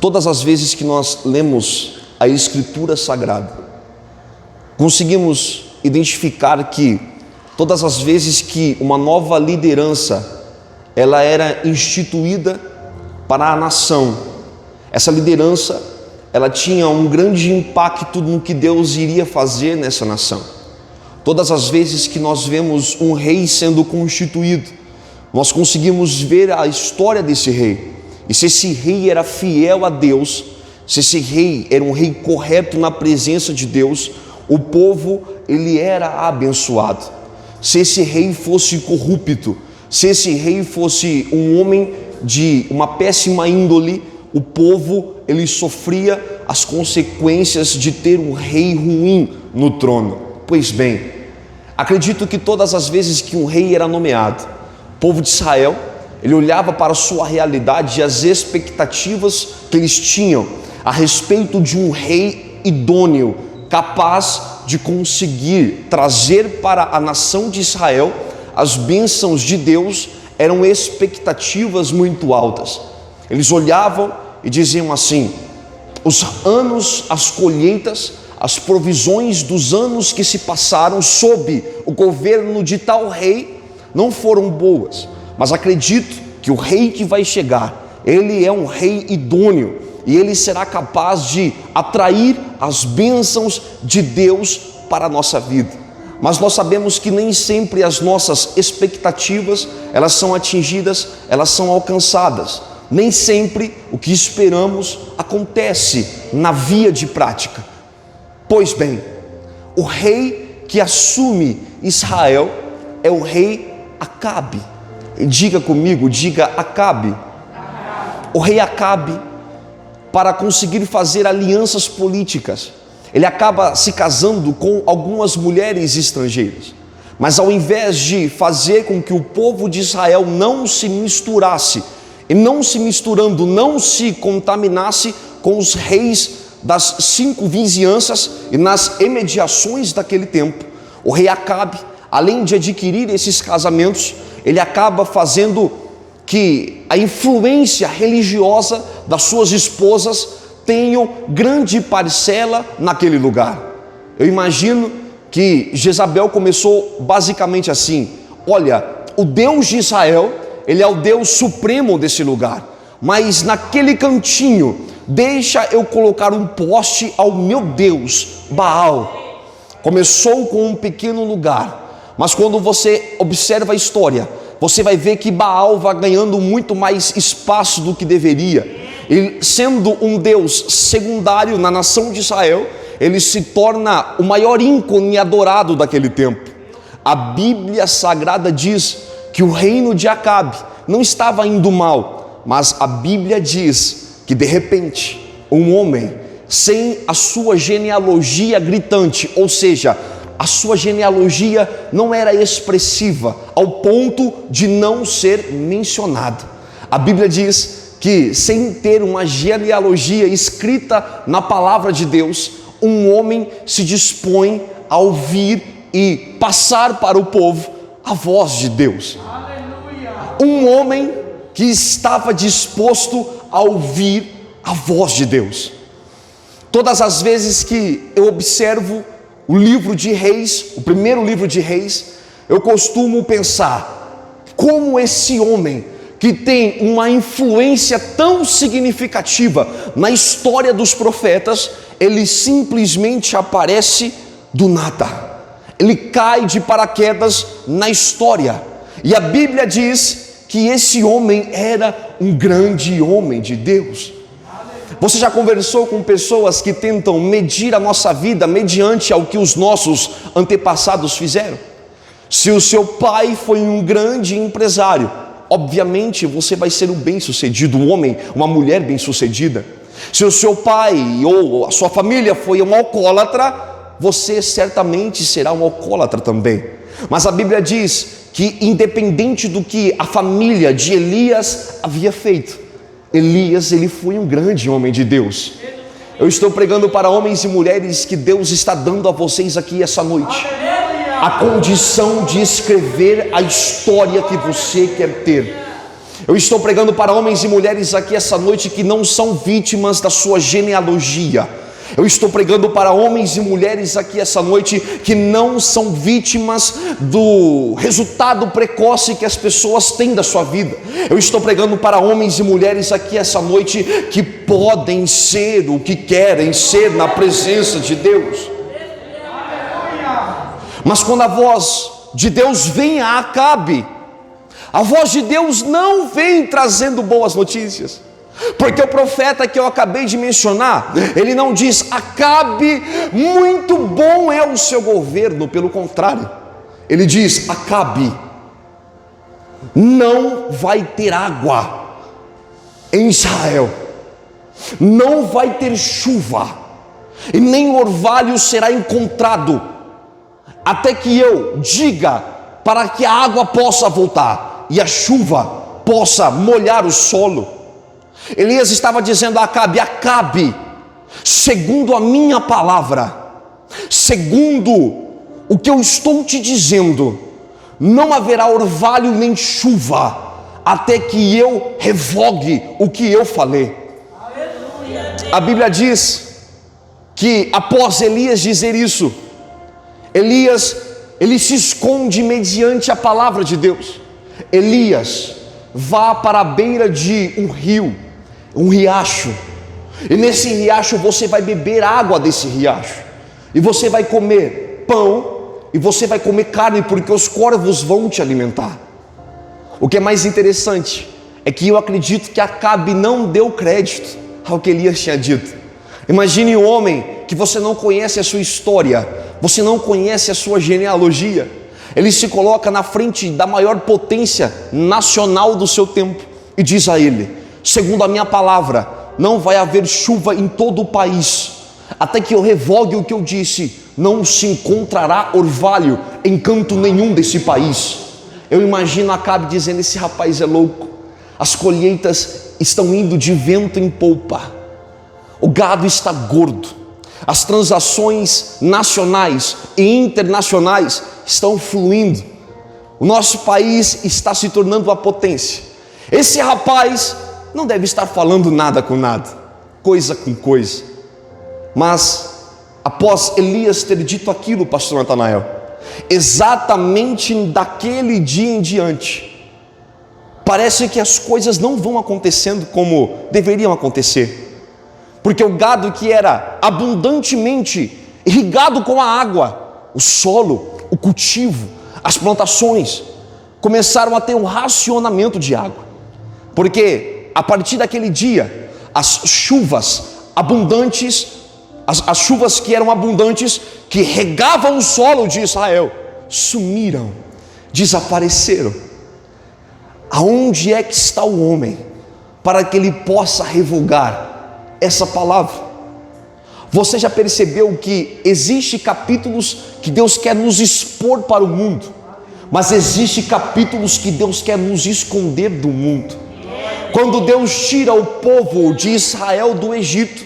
Todas as vezes que nós lemos a Escritura Sagrada, conseguimos identificar que todas as vezes que uma nova liderança ela era instituída para a nação, essa liderança ela tinha um grande impacto no que Deus iria fazer nessa nação. Todas as vezes que nós vemos um rei sendo constituído, nós conseguimos ver a história desse rei. E se esse rei era fiel a Deus, se esse rei era um rei correto na presença de Deus, o povo ele era abençoado. Se esse rei fosse corrupto, se esse rei fosse um homem de uma péssima índole, o povo ele sofria as consequências de ter um rei ruim no trono. Pois bem, acredito que todas as vezes que um rei era nomeado, o povo de Israel ele olhava para a sua realidade e as expectativas que eles tinham a respeito de um rei idôneo, capaz de conseguir trazer para a nação de Israel as bênçãos de Deus, eram expectativas muito altas. Eles olhavam e diziam assim: os anos, as colheitas, as provisões dos anos que se passaram sob o governo de tal rei não foram boas, mas acredito que o rei que vai chegar, ele é um rei idôneo e ele será capaz de atrair as bênçãos de Deus para a nossa vida. Mas nós sabemos que nem sempre as nossas expectativas elas são atingidas, elas são alcançadas. Nem sempre o que esperamos acontece na via de prática. Pois bem, o rei que assume Israel é o rei Acabe. Diga comigo, diga Acabe. O rei Acabe, para conseguir fazer alianças políticas, ele acaba se casando com algumas mulheres estrangeiras. Mas ao invés de fazer com que o povo de Israel não se misturasse, e não se misturando, não se contaminasse com os reis das 5 vizinhanças e nas imediações daquele tempo, o rei Acabe, além de adquirir esses casamentos, ele acaba fazendo que a influência religiosa das suas esposas tenha grande parcela naquele lugar. Eu imagino que Jezabel começou basicamente assim: olha, o Deus de Israel, ele é o Deus supremo desse lugar, mas naquele cantinho, deixa eu colocar um poste ao meu Deus, Baal. Começou com um pequeno lugar, mas quando você observa a história, você vai ver que Baal vai ganhando muito mais espaço do que deveria. E sendo um Deus secundário na nação de Israel, ele se torna o maior ícone adorado daquele tempo. A Bíblia Sagrada diz que o reino de Acabe não estava indo mal, mas a Bíblia diz que de repente um homem sem a sua genealogia gritante, ou seja, a sua genealogia não era expressiva ao ponto de não ser mencionado. A Bíblia diz que sem ter uma genealogia escrita na palavra de Deus, um homem se dispõe a ouvir e passar para o povo a voz de Deus. Um homem que estava disposto a ouvir a voz de Deus. Todas as vezes que eu observo o livro de Reis, o primeiro livro de Reis, eu costumo pensar como esse homem que tem uma influência tão significativa na história dos profetas, ele simplesmente aparece do nada. Ele cai de paraquedas na história. E a Bíblia diz que esse homem era um grande homem de Deus. Você já conversou com pessoas que tentam medir a nossa vida mediante ao que os nossos antepassados fizeram? Se o seu pai foi um grande empresário, obviamente você vai ser um bem-sucedido, um homem, uma mulher bem-sucedida. Se o seu pai ou a sua família foi um alcoólatra, você certamente será um alcoólatra também. Mas a Bíblia diz que independente do que a família de Elias havia feito, Elias, ele foi um grande homem de Deus. Eu estou pregando para homens e mulheres que Deus está dando a vocês aqui essa noite a condição de escrever a história que você quer ter. Eu estou pregando para homens e mulheres aqui essa noite que não são vítimas da sua genealogia. Eu estou pregando para homens e mulheres aqui essa noite que não são vítimas do resultado precoce que as pessoas têm da sua vida. Eu estou pregando para homens e mulheres aqui essa noite que podem ser o que querem ser na presença de Deus. Mas quando a voz de Deus vem a Acabe, a voz de Deus não vem trazendo boas notícias. Porque o profeta que eu acabei de mencionar, ele não diz: Acabe, muito bom é o seu governo. Pelo contrário, ele diz: Acabe, não vai ter água em Israel, não vai ter chuva, e nem orvalho será encontrado, até que eu diga para que a água possa voltar e a chuva possa molhar o solo. Elias estava dizendo a Acabe: Acabe, segundo a minha palavra, segundo o que eu estou te dizendo, não haverá orvalho nem chuva, até que eu revogue o que eu falei. A Bíblia diz que após Elias dizer isso, Elias, ele se esconde mediante a palavra de Deus. Elias, vá para a beira de um rio, um riacho, e nesse riacho você vai beber água desse riacho, e você vai comer pão, e você vai comer carne, porque os corvos vão te alimentar. O que é mais interessante é que eu acredito que Acabe não deu crédito ao que Elias tinha dito. Imagine um homem que você não conhece a sua história, você não conhece a sua genealogia. Ele se coloca na frente da maior potência nacional do seu tempo e diz a ele: segundo a minha palavra, não vai haver chuva em todo o país, até que eu revogue o que eu disse. Não se encontrará orvalho em canto nenhum desse país. Eu imagino Acabe dizendo: esse rapaz é louco, as colheitas estão indo de vento em polpa, o gado está gordo, as transações nacionais e internacionais estão fluindo, o nosso país está se tornando uma potência. Esse rapaz não deve estar falando nada com nada, coisa com coisa. Mas após Elias ter dito aquilo, pastor Natanael, exatamente daquele dia em diante, parece que as coisas não vão acontecendo como deveriam acontecer. Porque o gado que era abundantemente irrigado com a água, o solo, o cultivo, as plantações, começaram a ter um racionamento de água. Porque a partir daquele dia, as chuvas abundantes, as chuvas que eram abundantes, que regavam o solo de Israel, sumiram, desapareceram. Aonde é que está o homem para que ele possa revogar essa palavra? Você já percebeu que existe capítulos que Deus quer nos expor para o mundo, mas existe capítulos que Deus quer nos esconder do mundo. Quando Deus tira o povo de Israel do Egito,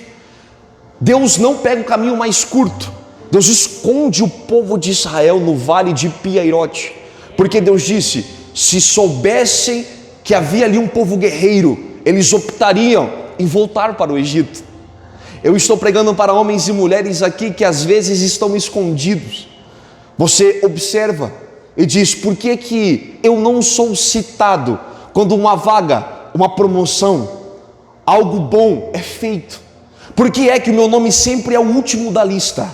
Deus não pega o caminho mais curto, Deus esconde o povo de Israel no vale de Piairote, porque Deus disse: se soubessem que havia ali um povo guerreiro, eles optariam em voltar para o Egito. Eu estou pregando para homens e mulheres aqui que às vezes estão escondidos. Você observa e diz: por que eu não sou citado quando uma vaga, uma promoção, algo bom é feito? Por que é que o meu nome sempre é o último da lista?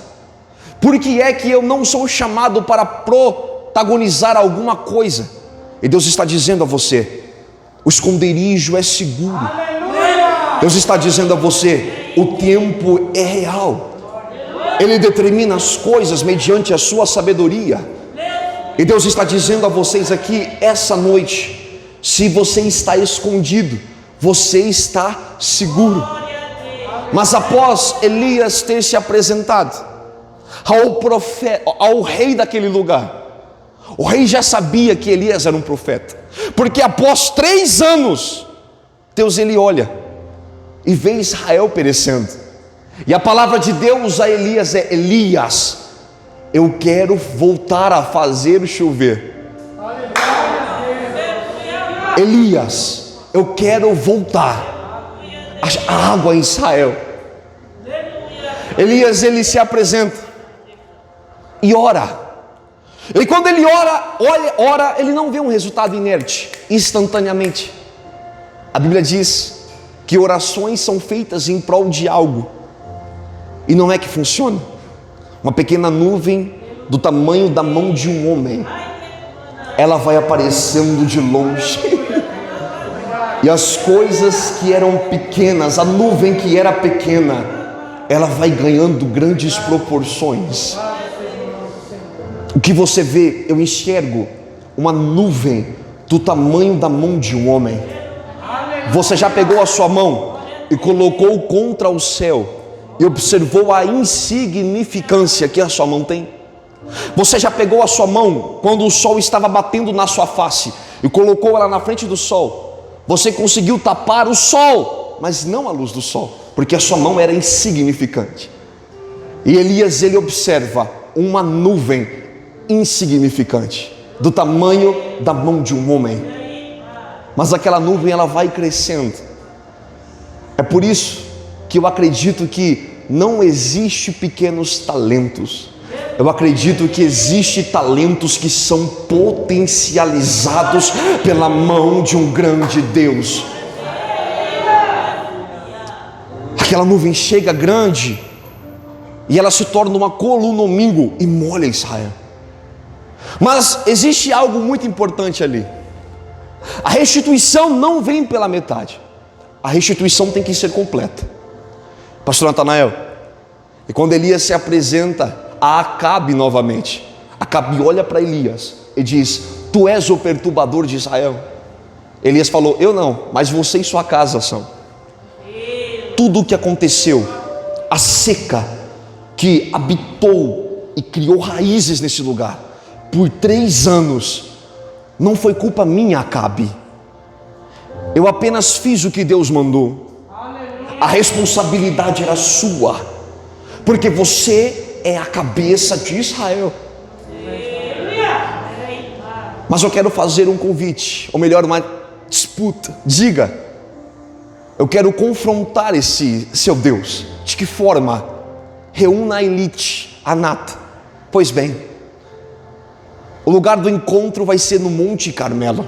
Por que é que eu não sou chamado para protagonizar alguma coisa? E Deus está dizendo a você: o esconderijo é seguro. Deus está dizendo a você: o tempo é real. Ele determina as coisas mediante a sua sabedoria. E Deus está dizendo a vocês aqui essa noite: se você está escondido, você está seguro. Mas após Elias ter se apresentado ao profeta, ao rei daquele lugar, o rei já sabia que Elias era um profeta, porque após 3 anos, Deus ele olha e vê Israel perecendo, e a palavra de Deus a Elias é: Elias, eu quero voltar a fazer chover. Elias, eu quero voltar a água em Israel. Elias, ele se apresenta e ora. E quando ele ora, ele não vê um resultado inerte, instantaneamente. A Bíblia diz que orações são feitas em prol de algo, e não é que funciona. Uma pequena nuvem do tamanho da mão de um homem, ela vai aparecendo de longe, e as coisas que eram pequenas, a nuvem que era pequena, ela vai ganhando grandes proporções. O que você vê, eu enxergo uma nuvem do tamanho da mão de um homem. Você já pegou a sua mão e colocou contra o céu e observou a insignificância que a sua mão tem? Você já pegou a sua mão quando o sol estava batendo na sua face e colocou ela na frente do sol? Você conseguiu tapar o sol, mas não a luz do sol, porque a sua mão era insignificante. E Elias, ele observa uma nuvem insignificante, do tamanho da mão de um homem, mas aquela nuvem, ela vai crescendo. É por isso que eu acredito que não existe pequenos talentos. Eu acredito que existe talentos que são potencializados pela mão de um grande Deus. Aquela nuvem chega grande e ela se torna uma coluna domingo e molha Israel. Mas existe algo muito importante ali. A restituição não vem pela metade. A restituição tem que ser completa. Pastor Natanael, e quando Elias se apresenta a Acabe novamente, Acabe olha para Elias e diz: tu és o perturbador de Israel. Elias falou: eu não, mas você e sua casa são. Tudo o que aconteceu, a seca que habitou e criou raízes nesse lugar por 3 anos, não foi culpa minha, Acabe. Eu apenas fiz o que Deus mandou. A responsabilidade era sua, porque você é a cabeça de Israel. Mas eu quero fazer um convite, ou melhor, uma disputa. Diga: eu quero confrontar esse seu Deus. De que forma? Reúna a elite, a nata. Pois bem, o lugar do encontro vai ser no Monte Carmelo.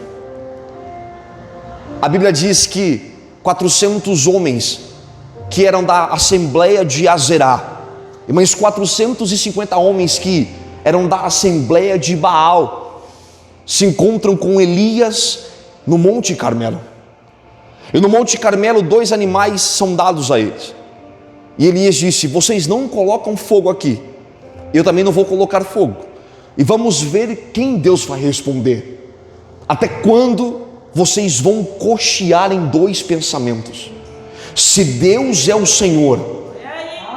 A Bíblia diz que 400 homens que eram da Assembleia de Azerá, e mais 450 homens que eram da Assembleia de Baal, se encontram com Elias no Monte Carmelo. E no Monte Carmelo 2 animais são dados a eles. E Elias disse: vocês não colocam fogo aqui, eu também não vou colocar fogo. E vamos ver quem Deus vai responder. Até quando vocês vão cochear em 2 pensamentos? Se Deus é o Senhor,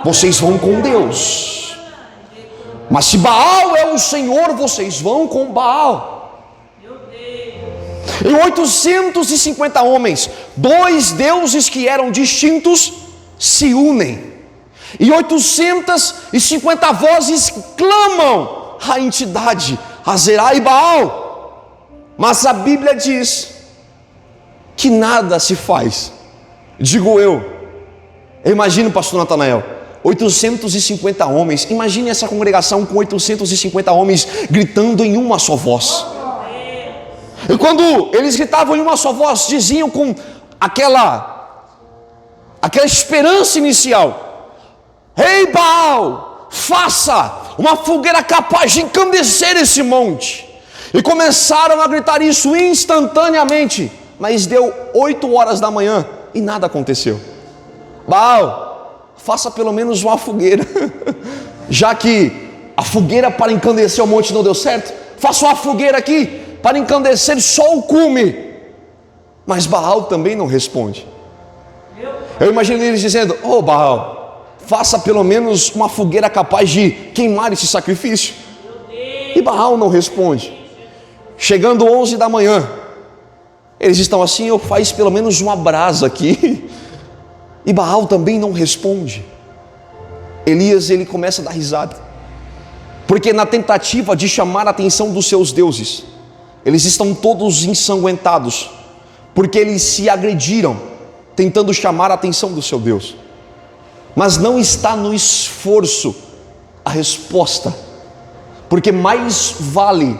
vocês vão com Deus. Mas se Baal é o Senhor, vocês vão com Baal. E 850 homens, 2 deuses que eram distintos, se unem. E 850 vozes clamam a entidade Azerá e Baal. Mas a Bíblia diz que nada se faz. Digo eu imagino, pastor Natanael, 850 homens. Imagine essa congregação com 850 homens gritando em uma só voz. E quando eles gritavam em uma só voz, diziam com aquela esperança inicial: Ei Baal, faça uma fogueira capaz de encandecer esse monte. E começaram a gritar isso instantaneamente. Mas deu 8 horas da manhã e nada aconteceu. Baal, faça pelo menos uma fogueira. Já que a fogueira para encandecer o monte não deu certo, faça uma fogueira aqui para encandecer só o cume. Mas Baal também não responde. Eu imagino eles dizendo: oh Baal, faça pelo menos uma fogueira capaz de queimar esse sacrifício. E Baal não responde. Chegando 11 da manhã, eles estão assim: eu faço pelo menos uma brasa aqui. E Baal também não responde. Elias, ele começa a dar risada, porque na tentativa de chamar a atenção dos seus deuses, eles estão todos ensanguentados, porque eles se agrediram, tentando chamar a atenção do seu Deus. Mas não está no esforço a resposta, porque mais vale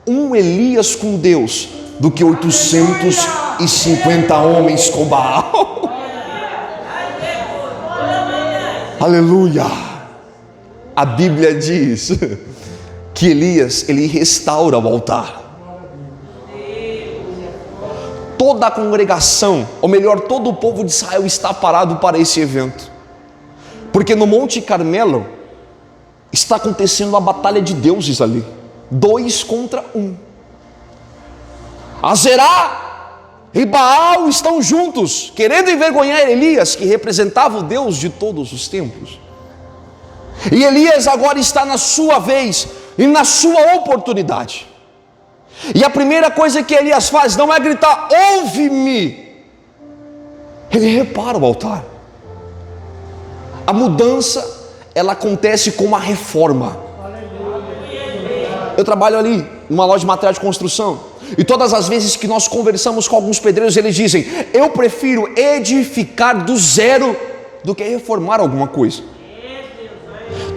um Elias com Deus do que 850 homens com Baal. Aleluia! A Bíblia diz que Elias, ele restaura o altar. Toda a congregação, ou melhor, todo o povo de Israel está parado para esse evento, porque no Monte Carmelo está acontecendo a batalha de deuses ali, 2 contra 1. Azerá e Baal estão juntos, querendo envergonhar Elias, que representava o Deus de todos os tempos. E Elias agora está na sua vez e na sua oportunidade. E a primeira coisa que Elias faz não é gritar, ouve-me. Ele repara o altar. A mudança, ela acontece com uma reforma. Eu trabalho ali, numa loja de material de construção, e todas as vezes que nós conversamos com alguns pedreiros, eles dizem, eu prefiro edificar do zero do que reformar alguma coisa.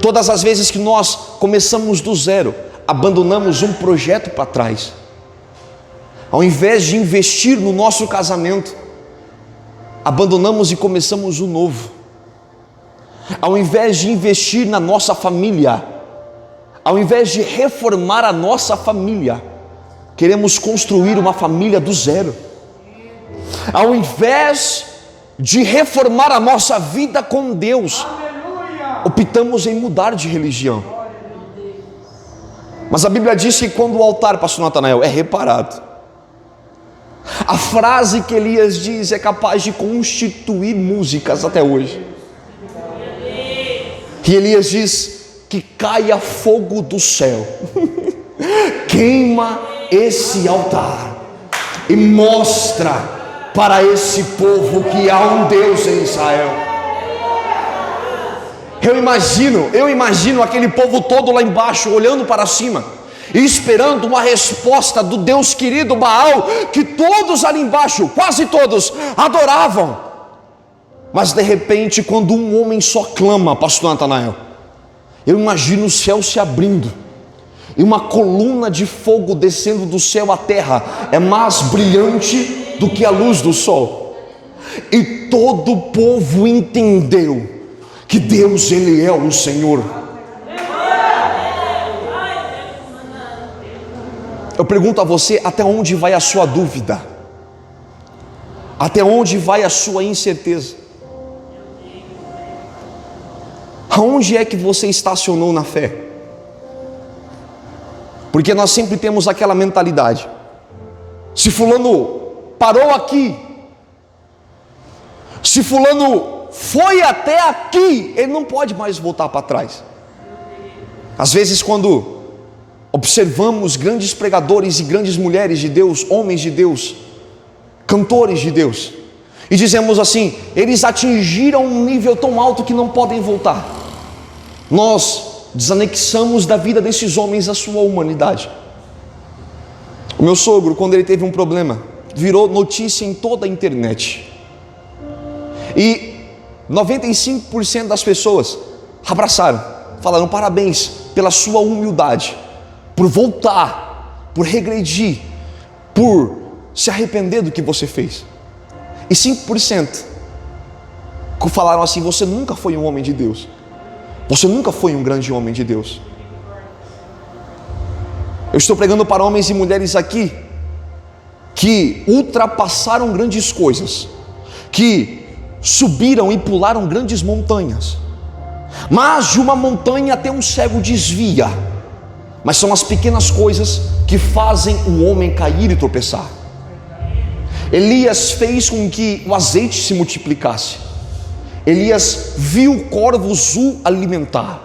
Todas as vezes que nós começamos do zero, abandonamos um projeto para trás. Ao invés de investir no nosso casamento, abandonamos e começamos um novo. Ao invés de investir na nossa família, ao invés de reformar a nossa família, queremos construir uma família do zero. Ao invés de reformar a nossa vida com Deus, optamos em mudar de religião. Mas a Bíblia diz que quando o altar, pastor Natanael, é reparado, a frase que Elias diz é capaz de constituir músicas até hoje. E Elias diz que caia fogo do céu, queima esse altar e mostra para esse povo que há um Deus em Israel. Eu imagino aquele povo todo lá embaixo, olhando para cima e esperando uma resposta do Deus querido Baal, que todos ali embaixo, quase todos, adoravam. Mas de repente, quando um homem só clama, pastor Natanael, eu imagino o céu se abrindo, e uma coluna de fogo descendo do céu à terra, é mais brilhante do que a luz do sol. E todo o povo entendeu que Deus, Ele é o Senhor. Eu pergunto a você, até onde vai a sua dúvida? Até onde vai a sua incerteza? Aonde é que você estacionou na fé? Porque nós sempre temos aquela mentalidade, se fulano parou aqui, se fulano foi até aqui, ele não pode mais voltar para trás. Às vezes quando observamos grandes pregadores e grandes mulheres de Deus, homens de Deus, cantores de Deus, e dizemos assim, eles atingiram um nível tão alto que não podem voltar. Nós desanexamos da vida desses homens a sua humanidade. O meu sogro, quando ele teve um problema, virou notícia em toda a internet, e 95% das pessoas abraçaram, falaram parabéns pela sua humildade, por voltar, por regredir, por se arrepender do que você fez. E 5% falaram assim, você nunca foi um homem de Deus, você nunca foi um grande homem de Deus. Eu estou pregando para homens e mulheres aqui que ultrapassaram grandes coisas, que subiram e pularam grandes montanhas, mas de uma montanha até um cego desvia, mas são as pequenas coisas que fazem o homem cair e tropeçar. Elias fez com que o azeite se multiplicasse. Elias viu corvos o alimentar.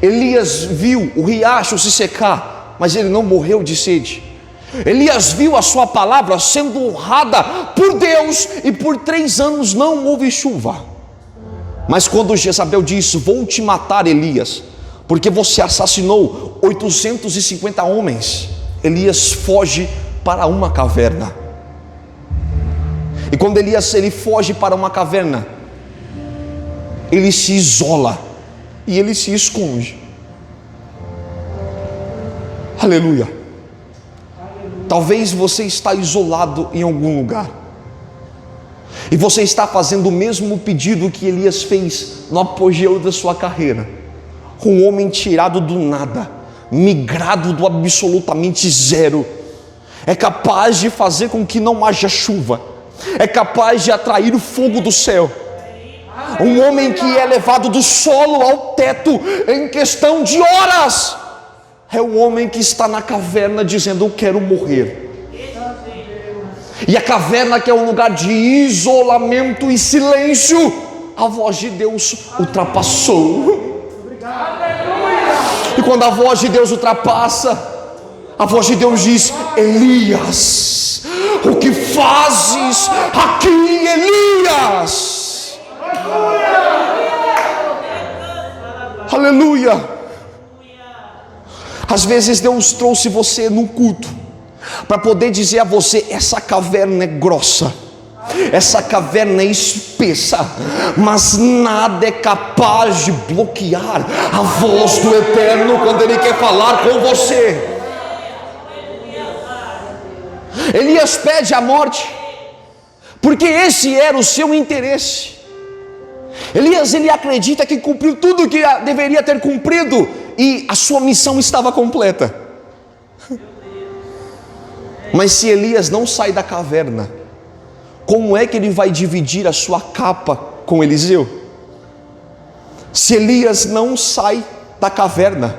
Elias viu o riacho se secar, mas ele não morreu de sede. Elias viu a sua palavra sendo honrada por Deus, e por 3 anos não houve chuva. Mas quando Jezabel disse, vou te matar, Elias, porque você assassinou 850 homens, Elias foge para uma caverna. E quando Elias ele foge para uma caverna, ele se isola e ele se esconde. Aleluia. Talvez você está isolado em algum lugar, e você está fazendo o mesmo pedido que Elias fez no apogeu da sua carreira. Um homem tirado do nada, migrado do absolutamente zero, é capaz de fazer com que não haja chuva, é capaz de atrair o fogo do céu. Um homem que é levado do solo ao teto em questão de horas. É o homem que está na caverna dizendo: eu quero morrer. E a caverna, que é um lugar de isolamento e silêncio, a voz de Deus ultrapassou. E quando a voz de Deus ultrapassa, a voz de Deus diz: Elias, o que fazes aqui, Elias? Aleluia. Às vezes Deus trouxe você no culto para poder dizer a você: essa caverna é grossa, essa caverna é espessa, mas nada é capaz de bloquear a voz do Eterno quando Ele quer falar com você. Elias pede a morte, porque esse era o seu interesse. Elias, ele acredita que cumpriu tudo o que deveria ter cumprido, e a sua missão estava completa. Mas se Elias não sai da caverna, como é que ele vai dividir a sua capa com Eliseu? Se Elias não sai da caverna,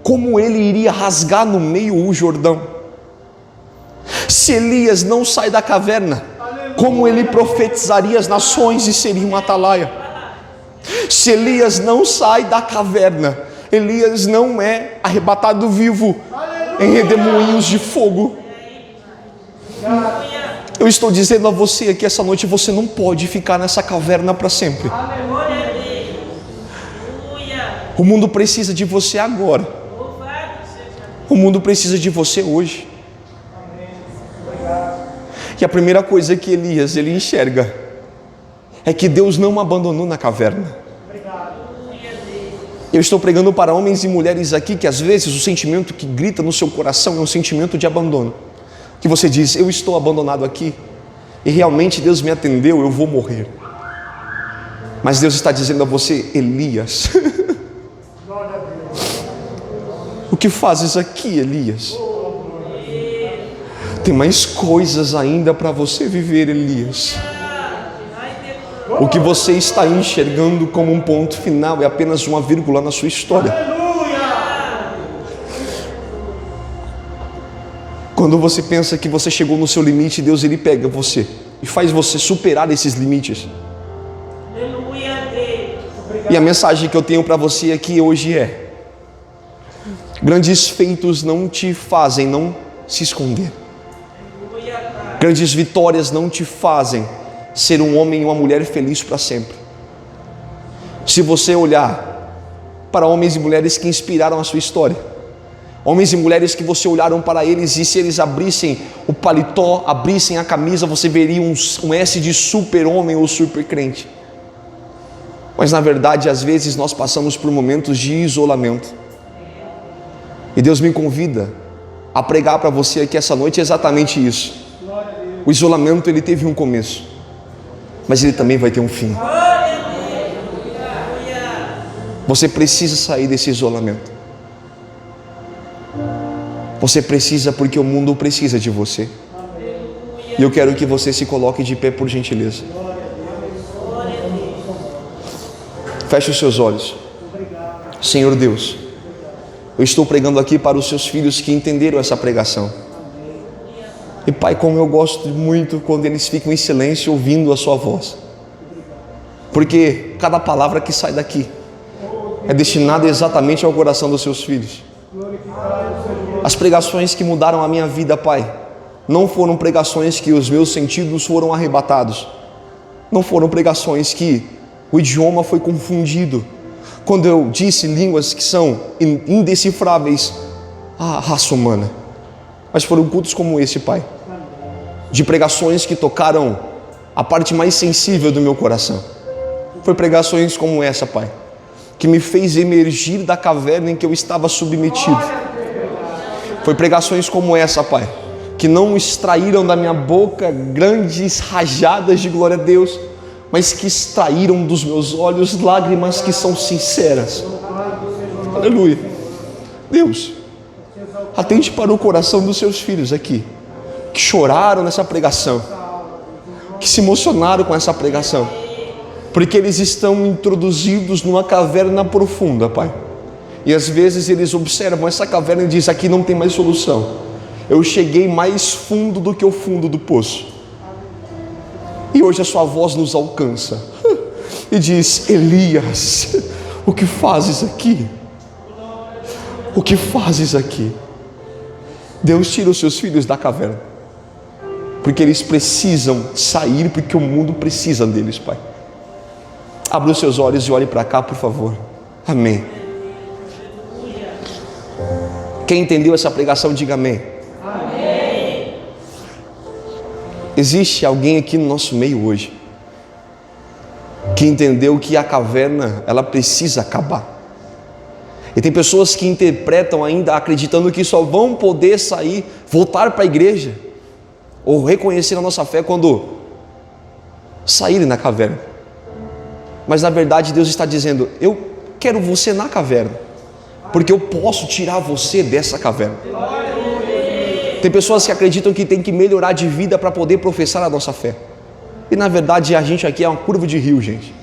como ele iria rasgar no meio o Jordão? Se Elias não sai da caverna, como ele profetizaria as nações e seria um atalaia? Se Elias não sai da caverna, Elias não é arrebatado vivo em redemoinhos de fogo. Eu estou dizendo a você aqui essa noite: você não pode ficar nessa caverna para sempre. O mundo precisa de você agora. O mundo precisa de você hoje. E a primeira coisa que Elias ele enxerga é que Deus não o abandonou na caverna. Eu estou pregando para homens e mulheres aqui que às vezes o sentimento que grita no seu coração é um sentimento de abandono. Que você diz: eu estou abandonado aqui, e realmente Deus me atendeu, eu vou morrer. Mas Deus está dizendo a você: Elias, o que fazes aqui, Elias? Tem mais coisas ainda para você viver, Elias. O que você está enxergando como um ponto final é apenas uma vírgula na sua história. Quando você pensa que você chegou no seu limite, Deus ele pega você e faz você superar esses limites. E a mensagem que eu tenho para você aqui hoje é: grandes feitos não te fazem não se esconder. Grandes vitórias não te fazem ser um homem e uma mulher feliz para sempre. Se você olhar para homens e mulheres que inspiraram a sua história, homens e mulheres que você olharam para eles, e se eles abrissem o paletó, abrissem a camisa, você veria um S de super-homem ou super-crente. Mas na verdade, às vezes nós passamos por momentos de isolamento. E Deus me convida a pregar para você aqui essa noite exatamente isso. O isolamento ele teve um começo, mas ele também vai ter um fim. Você precisa sair desse isolamento. Você precisa, porque o mundo precisa de você. E eu quero que você se coloque de pé, por gentileza. Feche os seus olhos. Senhor Deus, eu estou pregando aqui para os seus filhos que entenderam essa pregação. E Pai, como eu gosto muito quando eles ficam em silêncio ouvindo a sua voz. Porque cada palavra que sai daqui é destinada exatamente ao coração dos seus filhos. As pregações que mudaram a minha vida, Pai, não foram pregações que os meus sentidos foram arrebatados. Não foram pregações que o idioma foi confundido. Quando eu disse línguas que são indecifráveis à raça humana. Mas foram cultos como esse, Pai, de pregações que tocaram a parte mais sensível do meu coração. Foi pregações como essa, Pai, que me fez emergir da caverna em que eu estava submetido. Foi pregações como essa, Pai, que não extraíram da minha boca grandes rajadas de glória a Deus, mas que extraíram dos meus olhos lágrimas que são sinceras. Aleluia. Deus, atende para o coração dos seus filhos aqui, que choraram nessa pregação, que se emocionaram com essa pregação, porque eles estão introduzidos numa caverna profunda, Pai. E às vezes eles observam essa caverna e dizem: aqui não tem mais solução. Eu cheguei mais fundo do que o fundo do poço. E hoje a sua voz nos alcança e diz: Elias, o que fazes aqui? O que fazes aqui? Deus tira os seus filhos da caverna, porque eles precisam sair, porque o mundo precisa deles, Pai. Abra os seus olhos e olhe para cá, por favor. Amém. Quem entendeu essa pregação, diga amém. Amém. Existe alguém aqui no nosso meio hoje que entendeu que a caverna, ela precisa acabar. E tem pessoas que interpretam ainda acreditando que só vão poder sair, voltar para a igreja ou reconhecer a nossa fé quando saírem da caverna. Mas na verdade Deus está dizendo: eu quero você na caverna, porque eu posso tirar você dessa caverna. Tem pessoas que acreditam que tem que melhorar de vida para poder professar a nossa fé. E na verdade a gente aqui é uma curva de rio, gente.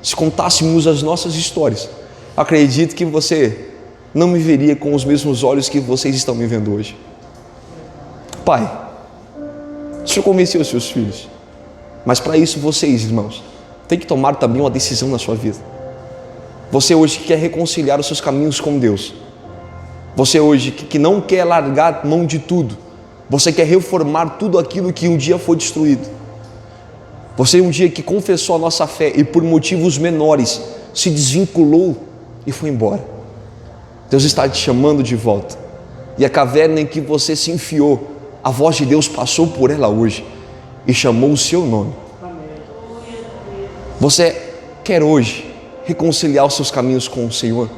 Se contássemos as nossas histórias, acredito que você não me veria com os mesmos olhos que vocês estão me vendo hoje. Pai, o Senhor convenceu os seus filhos, mas para isso vocês, irmãos, tem que tomar também uma decisão na sua vida. Você hoje que quer reconciliar os seus caminhos com Deus, você hoje que não quer largar mão de tudo, você quer reformar tudo aquilo que um dia foi destruído, você um dia que confessou a nossa fé e por motivos menores se desvinculou e foi embora, Deus está te chamando de volta. E a caverna em que você se enfiou, a voz de Deus passou por ela hoje e chamou o seu nome. Você quer hoje reconciliar os seus caminhos com o Senhor?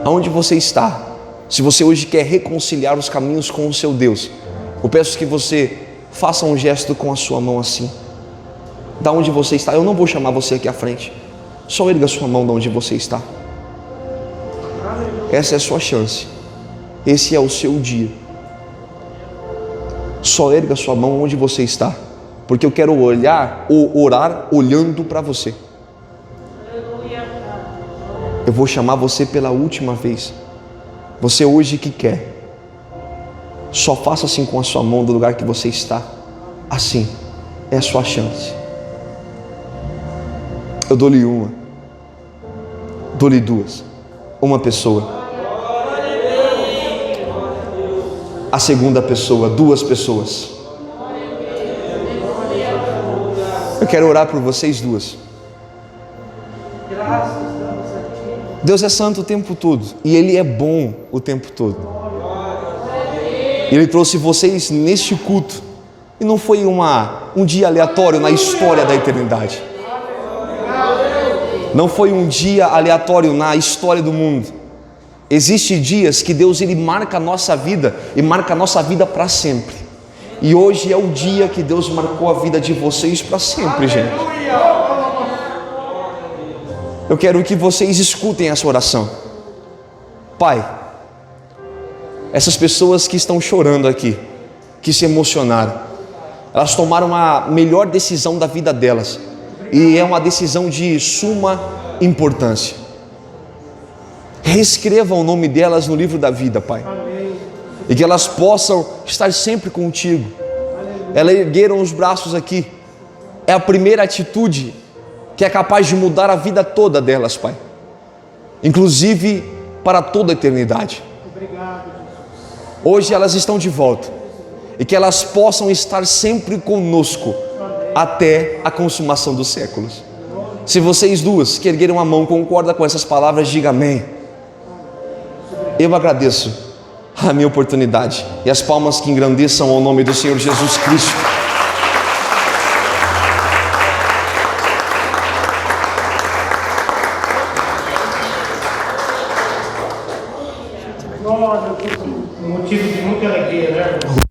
Aonde você está? Se você hoje quer reconciliar os caminhos com o seu Deus, eu peço que você faça um gesto com a sua mão assim. Da onde você está, eu não vou chamar você aqui à frente, só erga a sua mão da onde você está. Essa é a sua chance, esse é o seu dia. Só erga a sua mão onde você está, porque eu quero orar olhando para você. Eu vou chamar você pela última vez. Você hoje que quer, só faça assim com a sua mão do lugar que você está. Assim, é a sua chance. Eu dou-lhe uma, dou-lhe duas, uma pessoa. A segunda pessoa, duas pessoas. Eu quero orar por vocês duas. Deus é santo o tempo todo e Ele é bom o tempo todo. Ele trouxe vocês neste culto e não foi um dia aleatório na história da eternidade. Não foi um dia aleatório na história do mundo. Existem dias que Deus ele marca a nossa vida e marca a nossa vida para sempre. E hoje é o dia que Deus marcou a vida de vocês para sempre, gente. Eu quero que vocês escutem essa oração. Pai, essas pessoas que estão chorando aqui, que se emocionaram, elas tomaram a melhor decisão da vida delas, e é uma decisão de suma importância. Reescreva o nome delas no livro da vida, Pai, e que elas possam estar sempre contigo. Elas ergueram os braços aqui, é a primeira atitude que é capaz de mudar a vida toda delas, Pai, inclusive para toda a eternidade. Hoje elas estão de volta e que elas possam estar sempre conosco até a consumação dos séculos. Se vocês duas que ergueram a mão concordam com essas palavras, diga amém. Eu agradeço a minha oportunidade e as palmas que engrandeçam ao nome do Senhor Jesus Cristo. Glória, motivo de muita alegria, né?